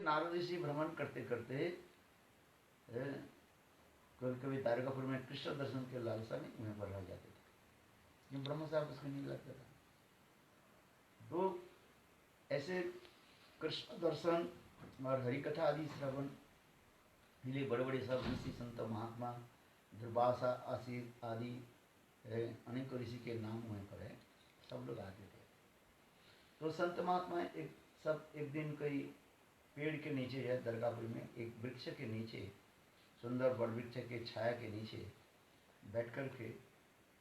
नारद ऋषि भ्रमण करते करते कभी कभी द्वारकापुर में कृष्ण दर्शन के लालसा में वहीं पर रह जाते थे, जो ब्रह्म साहब उसको नहीं लगता था। तो ऐसे कृष्ण दर्शन और हरि कथा आदि श्रवण के लिए बड़े बड़े सब ऋषि संत महात्मा दुर्वासा आसित आदि अनेक ऋषि के नाम वहीं पर है, सब लोग आते थे। तो संत महात्मा एक दिन कई पेड़ के नीचे है दरगाहपुर में, एक वृक्ष के नीचे, सुंदर बड़ वृक्ष के छाया के नीचे बैठ कर के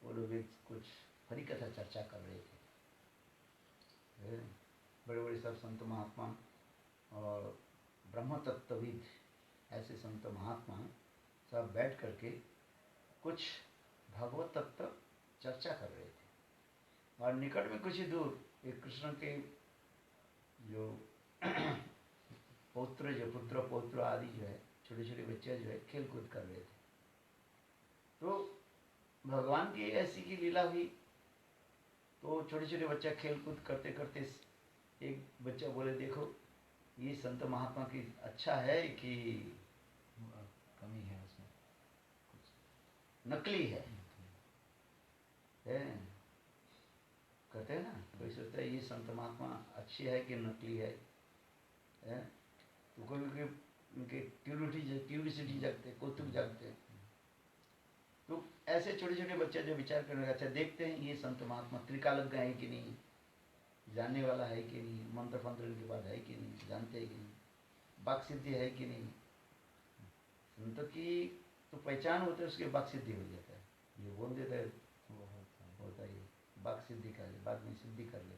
वो लोग कुछ हरि कथा चर्चा कर रहे थे। बड़े बड़े सब संत महात्मा और ब्रह्म तत्वविद ऐसे संत महात्मा सब बैठ करके कुछ भगवत तत्व चर्चा कर रहे थे। और निकट में कुछ ही दूर एक कृष्ण के जो पुत्र पौत्र आदि जो है, छोटे छोटे बच्चे जो है खेल कूद कर रहे थे। तो भगवान की ऐसी की लीला हुई, तो छोटे छोटे बच्चा खेल कूद करते करते एक बच्चा बोले, देखो ये संत महात्मा की अच्छा है कि कमी है उसमें, कुछ नकली है? कहते हैं ना, कोई सोचता है ये संत महात्मा अच्छी है कि नकली है, तो कोई उनके क्यूरियोसिटी जगते, कौतुक जगते। तो ऐसे छोटे छोटे बच्चे जो विचार करने, अच्छा देखते हैं ये संत महात्मा त्रिकालज्ञ है कि नहीं, जानने वाला है कि नहीं, मंत्र फंत्र इनके पास है कि नहीं, जानते हैं कि नहीं, वाक सिद्धि है कि नहीं। संत की तो पहचान होती है, उसके वाक सिद्धि हो जाता है, ये बोल देता है वो होता ही वाक सिद्धि कर ले, बाद में सिद्धि कर ले,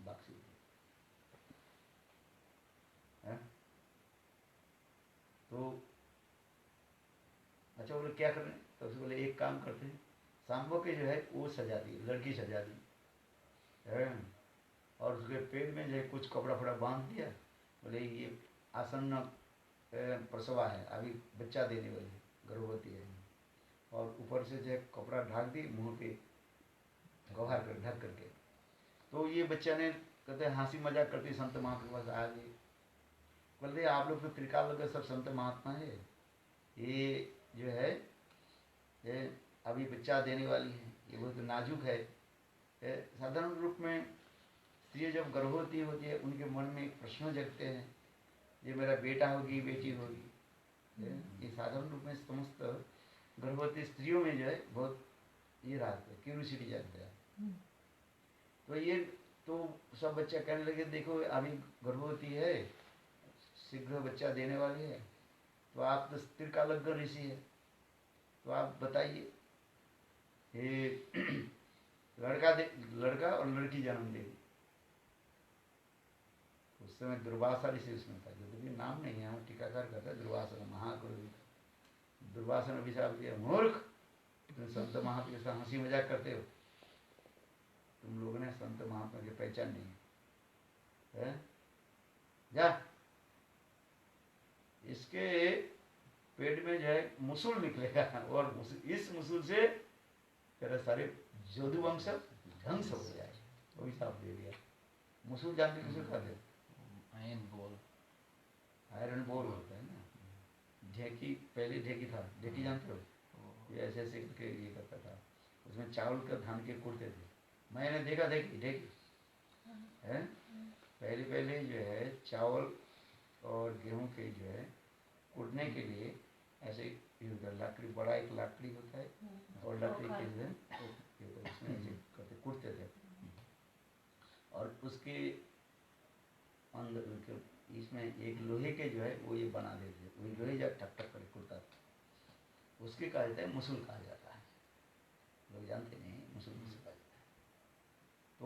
वाक सिद्धि है। तो अच्छा बोले क्या कर रहे हैं, तो उसको बोले एक काम करते हैं, सांबो के जो है वो सजा दी, लड़की सजा दी है, और उसके पेट में जो है कुछ कपड़ा फड़ा बांध दिया, बोले ये आसन्न प्रसवा है, अभी बच्चा देने वाली है, गर्भवती है, और ऊपर से जो है कपड़ा ढाक दी, मुंह पे गवार कर ढक करके। तो ये बच्चा ने कहते हंसी मजाक करते संत महात्मा के पास आ गए, बोलते आप लोग तो त्रिकाल सब संत महात्मा है, ये जो है ये अभी बच्चा देने वाली है, ये बहुत नाजुक है। साधारण रूप में स्त्री जब गर्भवती होती है उनके मन में एक प्रश्न जगते हैं, ये मेरा बेटा होगी बेटी होगी। ये साधारण रूप में समस्त गर्भवती स्त्रियों में जो है बहुत ये रहता है, क्यूरियोसिटी जगता है। तो ये तो सब बच्चा कहने लगे, देखो अभी गर्भवती है, शीघ्र बच्चा देने वाली है, तो आप तो त्रिकालज्ञ ऋषि है, तो आप बताइए ये लड़का और लड़की जन्म देगी। उस समय दुर्वासा ऋषि उसमें था, जो भी नाम नहीं है, टीकाकार कहता है दुर्वासा महाकुरु। दुर्वासा ने अभिशाप दिया, मूर्ख तुम संत महात्मा के साथ हंसी मजाक करते हो, तुम लोगों ने संत महात्मा की पहचान नहीं है, जा इसके पेट में जो है मुसूल निकलेगा, और इस मुसूल से तेरा सारे जोधु वंश ध्वंस हो जाए। वही साफ दे दिया। मुसूल जानते किसे कहते हैं? आयरन बोल होता है ना, ढेकी, पहले ढेकी था, ढेकी जानते हो, ये ऐसे ऐसे करके ये करता था, उसमें चावल का धान के कूटते थे, मैंने देखा ढेकी है। पहले जो है चावल और गेहूं के जो है कूटने के लिए ऐसे लकड़ी, बड़ा एक लकड़ी होता है, और लकड़ी के जो है उसमें ऐसे करते कूटते थे, और उसके अंदर इसमें एक लोहे के जो है वो ये बना देते थे, वही लोहे जब ठक ठक करके कूटता था, उसके कहा जाता है मुसूल कहा जाता है, लोग जानते नहीं मुसूल किसे कहा जाता है। तो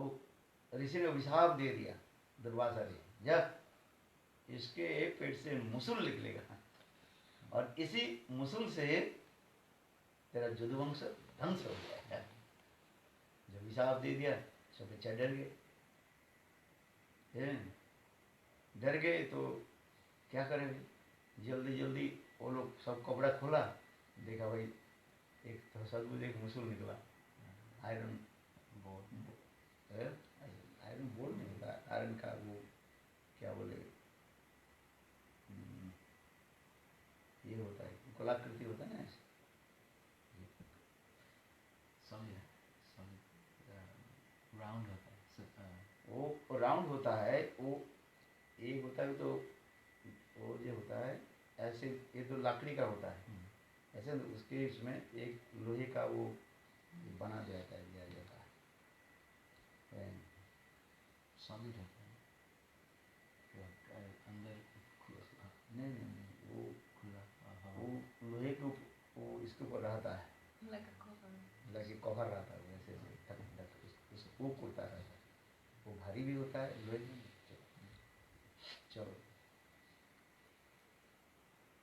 ऋषि ने अभिशाप दे दिया दुर्वासा ने, जब इसके पेट से मुसूल निकलेगा और इसी मुसूल से तेरा जुदवंश ध्वंस हो जाएगा। जब अभिशाप दे दिया सब बच्चा डर गए, डर गए तो क्या करेंगे, जल्दी जल्दी वो लोग सब कपड़ा खोला, देखा भाई एक तो सदबुद एक मुसूल निकला, आयरन बोल नहीं होता, आयरन का वो क्या बोले, कलाकृति होता है ना ऐसे। राउंड होता है, वो राउंड होता है, वो एक होता है तो वो जो होता है ऐसे, ये तो लकड़ी का होता है ऐसे, उसके इसमें एक लोहे का वो बना जाता है, दिया जाता है। सॉलिड होता है अंदर नहीं, वो खुला, वो लोहे के वो इसके ऊपर रहता है, लगे कवर रहता है वैसे से ढक ढक उसको कुर्ता रहता है, वो भारी भी होता है लोहे में। चलो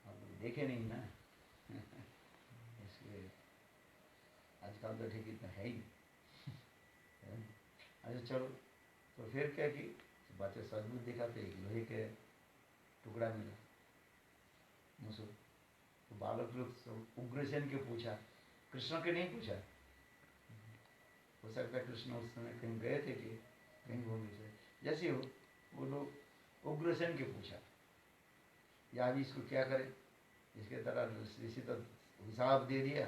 अब देखे नहीं ना इसलिए आजकल तो ठीक इतना है ही। अच्छा चलो, तो फिर क्या कि बच्चे सचमुच दिखाते एक लोहे के टुकड़ा मिला मुसुल, तो बालक लोग सब उग्रसेन के पूछा, कृष्ण के नहीं पूछा। हो सकता है कृष्ण उस समय कहीं गए थे कि कहीं घूमने से, जैसे हो वो लोग उग्रसेन के पूछा, या भी इसको क्या करें, इसके तरह ऋषि तो हिसाब दे दिया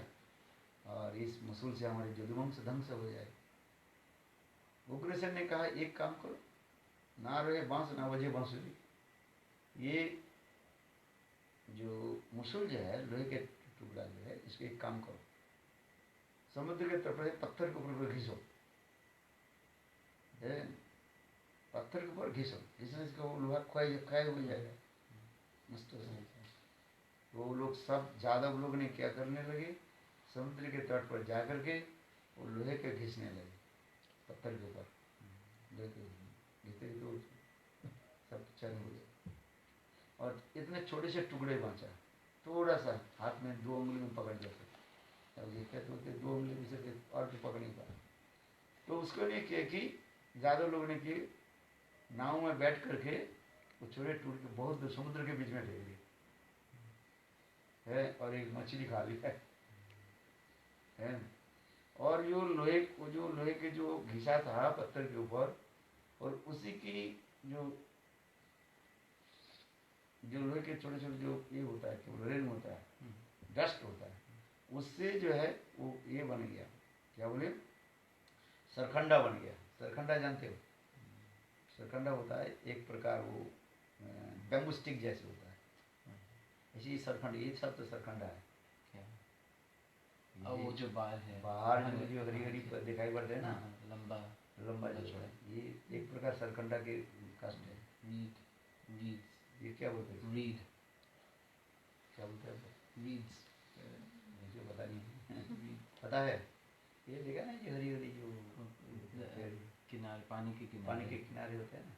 और इस मुसुल से हमारे जुलूम से ध्वंस हो जाए। उग्रसेन ने कहा एक काम करो, ना रहे बांस ना बजे बांसुरी, ये जो मुसुल जो है लोहे के टुकड़ा जो है, इसको एक काम करो, समुद्र के तट पर पत्थर के ऊपर घिसो, पत्थर के ऊपर घिसो, घिसने से वो लोहा खाए हो जाएगा मस्त हो। वो लोग सब यादव लोग ने क्या करने लगे, समुद्र के तट पर जा करके वो लोहे के घिसने लगे, पत्थर के ऊपर घिसते तो सब चल हो गए, और इतने छोटे से टुकड़े बांचा, थोड़ा सा हाथ में 2 उंगली में पकड़ जाते, अब देखते तो 2 उंगली में से और तो पकड़ नहीं पाया। तो उसको ने किया कि यादव लोगों ने कि नाव में बैठ करके वो छोटे टुकड़े बहुत दूर समुद्र के बीच में फेंक दिए है, और एक मछली खा ली है। और जो लोहे के जो घिसा था पत्थर के ऊपर, और उसी की जो लोहे के छोटे छोटे जो ये होता है, क्या रेन होता है, डस्ट होता है, उससे जो है वो ये बन गया, क्या बोले, सरखंडा बन गया। सरखंडा जानते हो, सरखंडा होता है एक प्रकार वो बैम्बू स्टिक जैसे होता है, इसी सरखंड, ये सब तो सरखंडा है। और वो जो बाहर जो हरी हरी दिखाई पड़ते हैं ना, लंबा लंबा जो है, ये एक प्रकार सरखंडा के कास्ट है। रीड, ये क्या बोलते हैं, रीड, क्या बोलते हैं, रीड्स, मुझे पता नहीं पता है, ये देखा ना जो हरी हरी जो किनारे, पानी के किनारे होते हैं ना,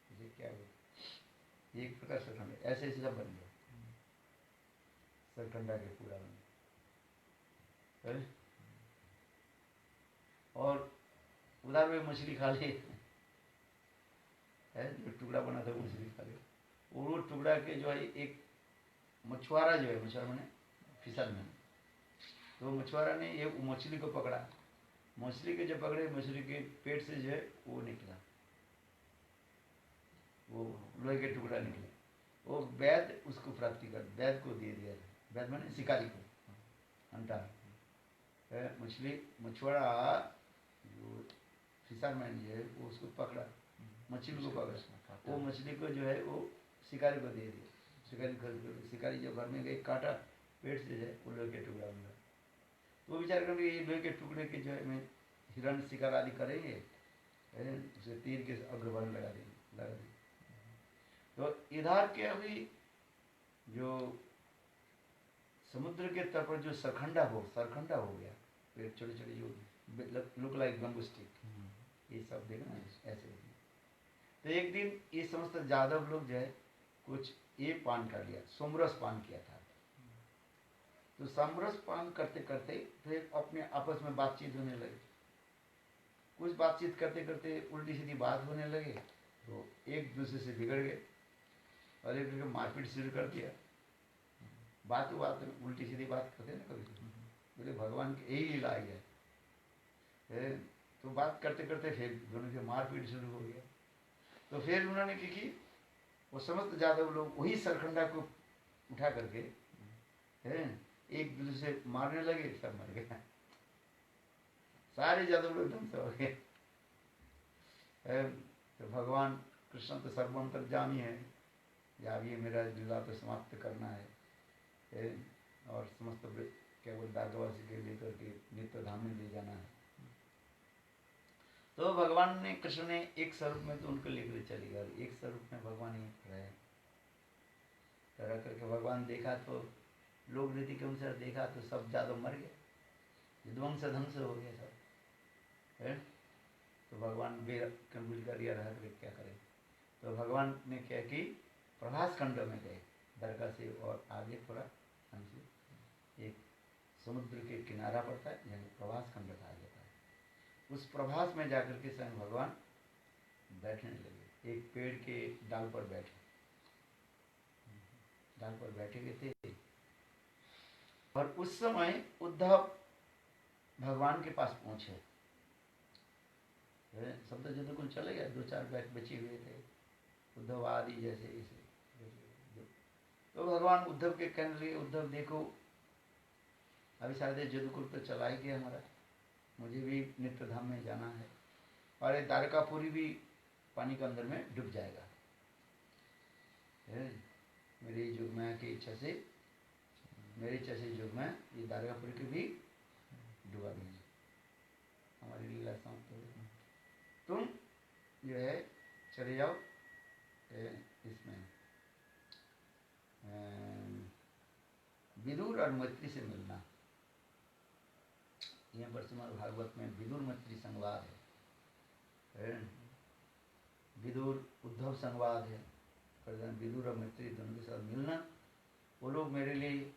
इसे क्या बोलते हैं, एक प्रकार सरखंडा, ऐसे ऐसे सब बन गया सरखंडा के पूरा बन गया। और उधर में मछली खा ली है, जो टुकड़ा बना था मछली खा ली, वो टुकड़ा के जो है एक मछुआरा जो है, मछुआरा मैंने फिशरमैन, तो मछुआरा ने ये मछली को पकड़ा, मछली के जब पकड़े, मछली के पेट से जो है वो निकला, वो लोहे के टुकड़ा निकले, वो वैद उसको प्राप्ति कर, वैद को दे दिया, वैद मैंने शिकारी को, अंटा मछली, मछुआरा जो फिशरमैन जो है वो उसको पकड़ा, मछली को पकड़ा, वो मछली को जो है वो शिकारी को दे दिया, शिकारी जो घर में गई काटा, पेट से जो है वो लोहे के टुकड़ा मिला, तो वो विचार करेंगे ये लोहे के टुकड़े के जो है मैं हिरण शिकार आदि करेंगे, उसे तीर के अग्रभाग लगा देंगे। तो इधर के अभी जो समुद्र के तट पर जो सरखंडा हो गया, फिर छोटे छोटे जो लुक लाइक बम्बू स्टिक, ये सब देखना ऐसे होती। तो एक दिन ये समस्त यादव लोग जो है कुछ ये पान कर लिया, सोमरस पान किया था, तो सोमरस पान करते करते फिर अपने आपस में बातचीत होने लगी, कुछ बातचीत करते करते उल्टी सीधी बात होने लगे, तो एक दूसरे से बिगड़ गए और एक दूसरे को मारपीट शुरू कर दिया। बात में उल्टी सीधी बात करते हैं ना कभी, बोले भगवान की यही लीला है, तो बात करते करते फिर दोनों की मारपीट शुरू हो गया। तो फिर उन्होंने की वो समस्त यादव लोग वही सरखंडा को उठा करके है, एक दूसरे से मारने लगे, सब मर गए, सारे जादू लोग ध्वंस हो गए। तो भगवान कृष्ण तो सर्वंतर्यामी है, या अब ये मेरा लीला तो समाप्त करना है, और समस्त केवल दार्दवासी के लेकर के नित्य धाम में ले जाना है। तो भगवान ने, कृष्ण ने एक स्वरूप में तो उनको लेकर चली गई, एक स्वरूप में भगवान ही रहे। रह करके भगवान देखा तो लोक रीति के अनुसार देखा तो सब जादव मर गए, विध्वंस ध्वंस हो गए सब, है। तो भगवान बेकंबुल कर रहा है, क्या करें। तो भगवान ने क्या कि प्रभास खंड में गए, दरगाह से और आगे थोड़ा हमसे एक समुद्र के किनारा पड़ता है, यानी प्रभास खंड कहा जाता है। उस प्रभास में जाकर के स्वयं भगवान बैठने लगे, एक पेड़ के डाल पर बैठे, डाल पर बैठे हुए थे। और उस समय उद्धव भगवान के पास पहुंचे, सब तो जदुकुल चले गए, 2-4 बैग बचे हुए थे, उद्धव आदि जैसे इसे। तो भगवान उद्धव के कहने लगे, उद्धव देखो अभी शायद जदुकुल तो चला ही गया हमारा, मुझे भी नित्य धाम में जाना है, और ये द्वारकापुरी भी पानी के अंदर में डूब जाएगा, मेरी जुगमया की इच्छा से, मेरी इच्छा से जुगमया ये द्वारकापुरी को भी डुबा देंगे, हमारी लीला समाप्त हो गई। तुम जो है चले जाओ इसमें विदुर और मैत्री से मिलना। यहाँ पर श्रीमद् भागवत में विदुर मैत्री संवाद है, विदुर उद्धव संवाद है, विदुर और मैत्री दोनों के साथ मिलना। वो लोग मेरे लिए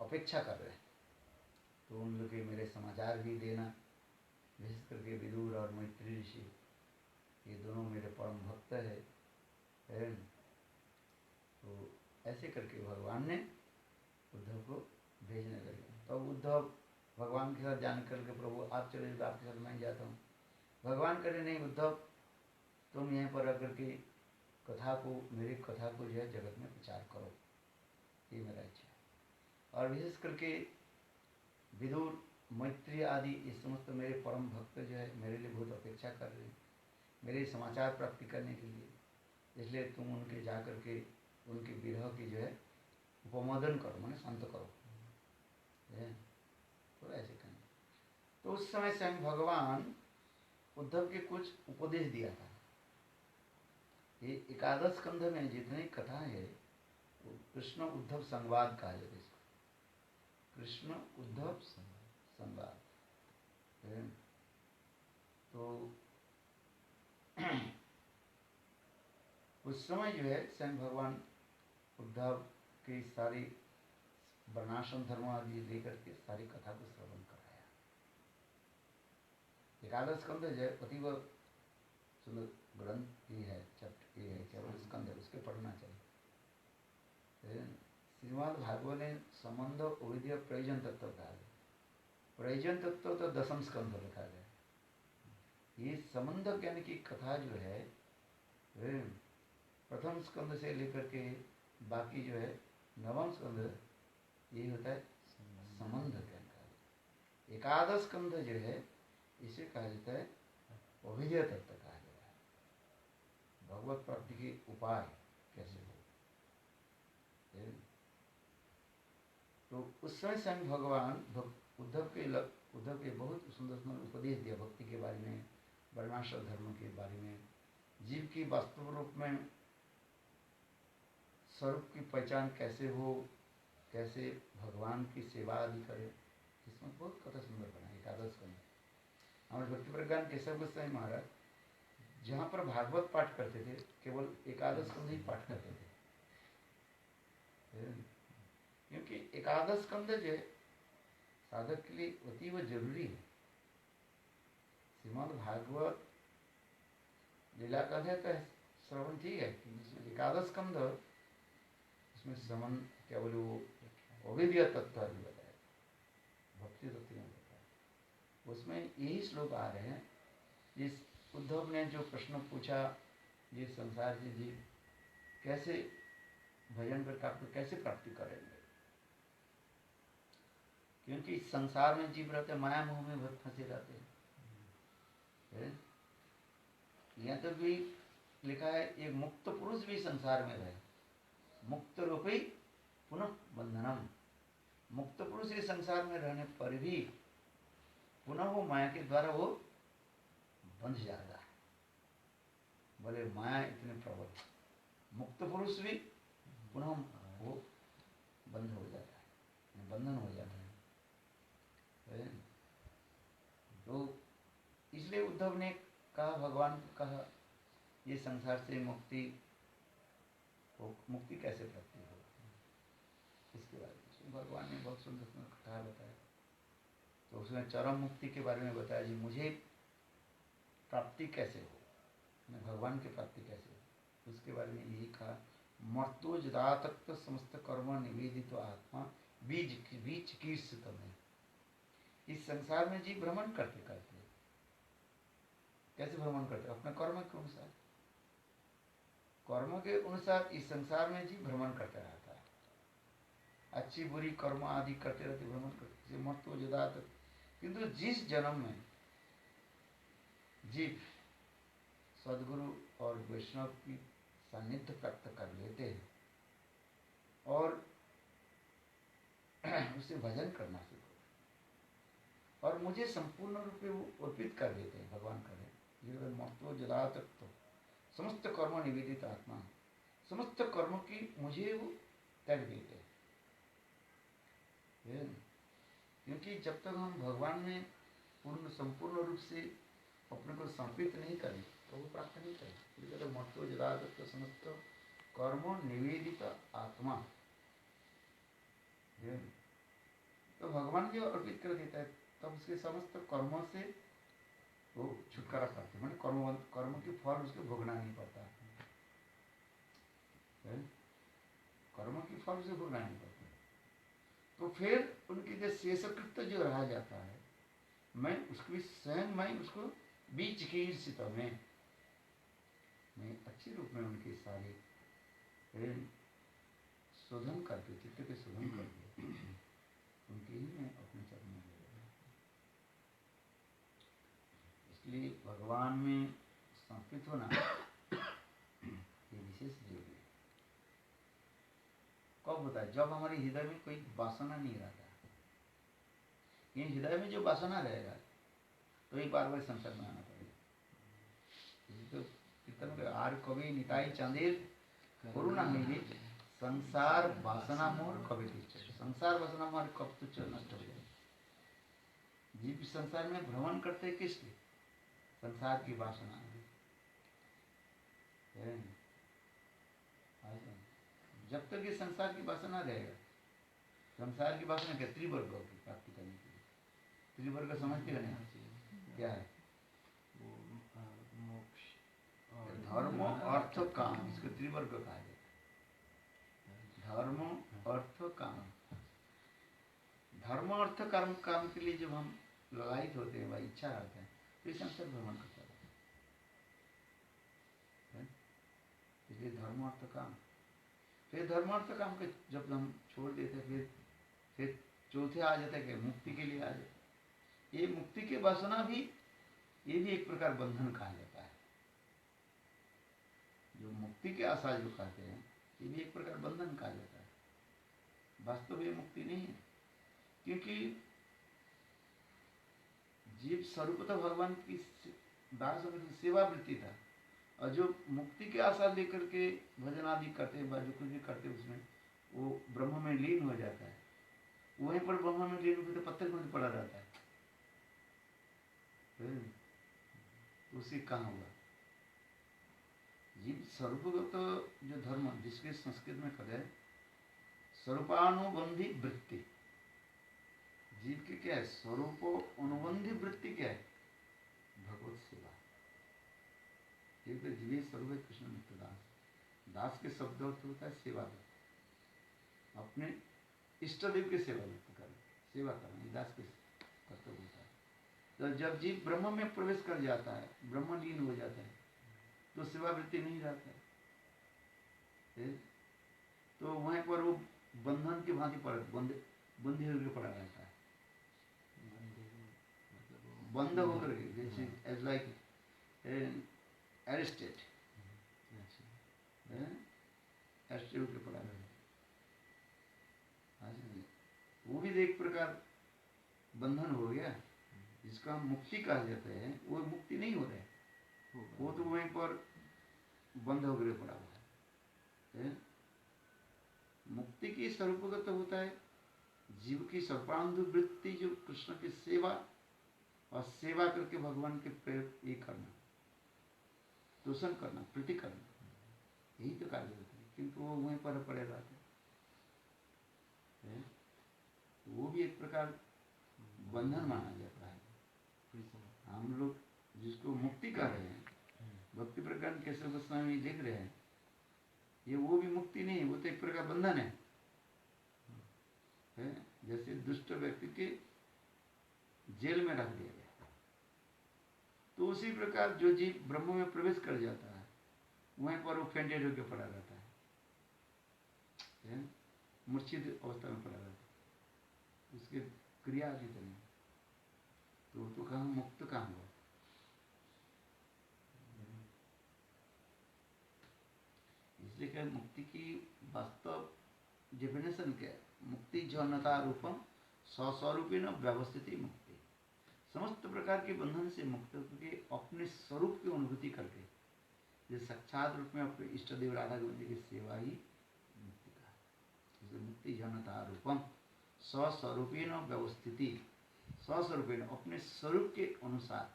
अपेक्षा कर रहे हैं, तो उन लोग के मेरे समाचार भी देना। विशेष करके विदुर और मैत्री ऋषि, ये दोनों मेरे परम भक्त है। तो ऐसे करके भगवान ने उद्धव को भेजने लगे। तो उद्धव भगवान के साथ जान करके, प्रभु आप चले जाओ, आपके साथ मैं जाता हूँ। भगवान करे नहीं, उद्धव तुम यहाँ पर आकर के कथा को, मेरी कथा को जो है जगत में प्रचार करो, ये मेरा इच्छा है। और विशेष करके विदुर मैत्री आदि इस समस्त मेरे परम भक्त जो है मेरे लिए बहुत अपेक्षा कर रहे हैं, मेरे समाचार प्राप्ति करने के लिए, इसलिए तुम उनके जा कर के उनके विरह की जो है उपमोदन करो, माने शांत करो, तो ऐसे करें। तो उस समय स्वयं भगवान उद्धव के कुछ उपदेश दिया था। ये एकादश स्कंध में जितनी कथा है, कृष्ण उद्धव संवाद कहा जाता है इसको, कृष्ण उद्धव संवाद। तो उस समय जो है स्वयं भगवान उद्धव की सारी वर्णाश्रम धर्म आदि लेकर के सारी कथा को श्रवण कराया। एकादश स्कंध जो है अतीव सुंदर ग्रंथ ही है, चैप्टर ये है, केवल स्कंध है, उसके पढ़ना चाहिए। श्रीमद् भागवत ने संबंध अविद्या प्रयोजन तत्व कहा है, प्रयोजन तत्व तो 10वें स्कंध लिखा गया। ये संबंध ज्ञान की कथा जो है प्रथम स्कंद से लेकर के बाकी जो है 9वां स्कंद, ये होता है संबंध ज्ञान का। एकादश स्कंद जो है इसे कहा जाता है अभिजय तत्व कहा गया है, भगवत प्राप्ति के उपाय कैसे हो। तो उस समय स्वयं भगवान उद्धव के बहुत सुंदर सुंदर उपदेश दिया, भक्ति के बारे में, वर्णाश्रम धर्म के बारे में, जीव की वास्तव रूप में स्वरूप की पहचान कैसे हो, कैसे भगवान की सेवा आदि करे, इसमें बहुत कथा सुंदर बना एकादश स्कंध। हमारे भक्ति प्रज्ञान केशव गोस्वामी महाराज जहाँ पर भागवत पाठ करते थे, केवल एकादश स्कंध ही पाठ करते थे, क्योंकि एकादश स्कंध जो है साधक के लिए अतीव जरूरी है। श्रीमद् भागवत लीला कथा का श्रवण ठीक है, एकादश स्कंध उसमें समन केवल वो अविद्या तत्व भी बताया, भक्ति तत्व में बताया। उसमें यही श्लोक आ रहे हैं, जिस उद्धव ने जो प्रश्न पूछा, ये संसार से जीव कैसे भजन करके आप तो कैसे प्राप्ति करेंगे? क्योंकि इस संसार में जीव रहते माया मोह में बहुत फंसे रहते हैं। यहाँ तो भी लिखा है एक मुक्त पुरुष भी संसार में रहे, मुक्त रूपी पुनः बंधनम। मुक्त पुरुष इस संसार में रहने पर भी पुनः वो माया के द्वारा वो बंध जाएगा। बोले माया इतने प्रबल, मुक्त पुरुष भी पुनः वो बंध हो जाता है, बंधन हो जाता है। तो इसलिए उद्धव ने कहा, भगवान को कहा, ये संसार से मुक्ति कैसे प्राप्ति हो, इसके बारे में भगवान ने बहुत सुंदर सुंदर कथा बताया। तो उसमें चरम मुक्ति के बारे में बताया, जी मुझे प्राप्ति कैसे हो, मैं भगवान की प्राप्ति कैसे हो, उसके बारे में यही कहा, मर्तो जदातक्त समस्त कर्म निवेदित आत्मा बीज कीर्षित में। इस संसार में जीव भ्रमण करते करते कैसे भ्रमण करते, अपने कर्म के अनुसार, कर्म के अनुसार इस संसार में जीव भ्रमण करते रहता है, अच्छी बुरी कर्म आदि करते रहते, भ्रमण करते मर्तो जदातक्त। किंतु जिस जन्म में जीव सदगुरु और वैष्णव की सानिध्य प्राप्त कर लेते हैं और उसे भजन करना सीखो और मुझे संपूर्ण रूप में वो अर्पित कर देते हैं, भगवान करे महत्व जदा तक तो समस्त कर्म निवेदित आत्मा, समस्त कर्म की मुझे वो त्याग देते हैं। क्योंकि जब तक हम भगवान में संपूर्ण रूप से अपने को समर्पित नहीं करें तो वो प्राप्त नहीं करें। महत्व जदा तक तो समस्त कर्म निवेदित आत्मा, तो भगवान जो अर्पित कर देता है तब उसके समस्त कर्मों से वो छुटकारा प्राप्त है, मैंने कर्म की फल उसको भोगना नहीं पड़ता है, कर्म की फल उसे भोगना नहीं पड़ता। तो फिर उनकी जो शेषकृत्य जो रह जाता है, मैं उसको भी स्वयं मैं उसको बीच की ईर्षित में मैं अच्छे रूप में उनके सारे शोधन करके, चित्त के शोधन करके उनके ही मैं अपने चरण में ले रहा। इसलिए भगवान में समर्पित होना ये विशेष जरूरी है। कब होता है? जब हमारे हृदय में कोई वासना नहीं रहता। ये हृदय में जो वासना रहेगा तो एक बार संसार में आना पड़ेगा। तो कीर्तन के आर कवि निताई चंदेर करुणा मिली संसार वासना मोर कभी तुच्छ, संसार वासना मोर कब तुच्छ नष्ट हो जाए। जीव संसार में भ्रमण करते किस लिए? संसार की वासना। जब तक ये संसार की वासना रहेगा, संसार की वासना क्या? त्रिवर्ग की प्राप्ति करने के लिए। त्रिवर्ग समझते हैं ना? क्या है? मोक्ष, धर्म अर्थ काम, इसको त्रिवर्ग कहा जाता है। धर्म अर्थ काम। धर्म अर्थ कर्म काम के लिए जब हम ललायित होते हैं, इच्छा रहता है, तो इस संसार भ्रमण करता है। इसलिए धर्म अर्थ काम। फिर धर्म अर्थ काम के जब हम छोड़ देते फिर चौथे आ जाता है कि मुक्ति के लिए आ जाते। ये मुक्ति के वासना भी, ये भी एक प्रकार बंधन कहा जाता है। जो मुक्ति के आशा जो कहते हैं, ये भी एक प्रकार बंधन कहा जाता है। वास्तव ये मुक्ति नहीं है, क्योंकि जीव स्वरूपतः भगवान की दास सेवा वृत्ति था, और जो मुक्ति की आशा लेकर के भजन आदि करते हैं, जो कुछ भी करते उसमें वो ब्रह्म में लीन हो जाता है। वहीं पर ब्रह्म में लीन होकर पत्थर पर पड़ा रहता है। उसी कहाँ हुआ? जीव स्वरूपगत जो धर्म, जिसके संस्कृत में कहते हैं स्वरूपानुबंधी वृत्ति। जीव की क्या है? स्वरूप अनुबंधी वृत्ति क्या है? भगवत सेवा। जीव स्वरूप कृष्ण मित्र दास। दास के शब्द अर्थ होता है सेवा, अपने इष्ट देव की सेवा करें, सेवा करना दास के कर्तव्य होता है। तो जब जीव ब्रह्म में प्रवेश कर जाता है, ब्रह्म लीन हो जाता है, तो सेवा वृत्ति नहीं रहता है। तो वहीं पर वो बंधन की भांति बंधे होकर पड़ा रहता है, बंद होकर के, जैसे एज लाइक एरिस्टेट एरिस्टेट होकर पड़ा रहता है। वो भी एक प्रकार बंधन हो गया, जिसका मुक्ति कहा जाता है, वो मुक्ति नहीं हो रहा है, वो तो वहीं पर बंद होकर पड़ा हुआ है। मुक्ति की स्वरूपगत होता है जीव की सर्वांग वृत्ति, जो कृष्ण की सेवा और सेवा करके भगवान के प्रयोग ये करना, तोषण करना, प्रीति करना, यही तो कार्य होता है, किंतु वो वहीं पर पड़े रहते हैं। वो भी एक प्रकार बंधन माना जाता है। हम लोग जिसको मुक्ति कह रहे हैं, भक्ति प्रकरण केशव गोस्वामी लिख रहे हैं, ये वो भी मुक्ति नहीं है, वो तो एक प्रकार बंधन है। जैसे दुष्ट व्यक्ति के जेल में रख दिया गया, तो उसी प्रकार जो जीव ब्रह्म में प्रवेश कर जाता है, वहीं पर वो फेंटेड होकर पड़ा रहता है, मूर्छित अवस्था में पड़ा रहता है, उसके क्रिया आदि तो नहीं, तो कहाँ मुक्त कहाँ हुआ। इसलिए क्या मुक्ति की वास्तव डेफिनेशन क्या है? मुक्ति जौनता रूपम स्वस्वरूपी न व्यवस्थित मुक्ति, समस्त प्रकार के बंधन से मुक्त करके अपने स्वरूप की अनुभूति करके, जो साक्षात रूप में अपने इष्ट देव राधा गोविंद की सेवा ही मुक्ति का। इसलिए मुक्ति जौनता रूपम स्वस्वरूपी न व्यवस्थिति, स्वस्वरूपी न अपने स्वरूप के अनुसार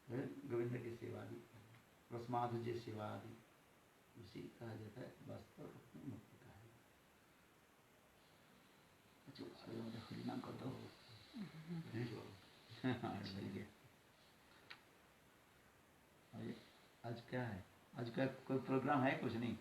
गोविंद की सेवा आदि, रसमाधुर्य सेवा आदि, उसी कहा जाता है वास्तव रूप में मुक्ति का है। अच्छा, हरिनाम कर दो। आज क्या है? आज का कोई प्रोग्राम है? कुछ नहीं।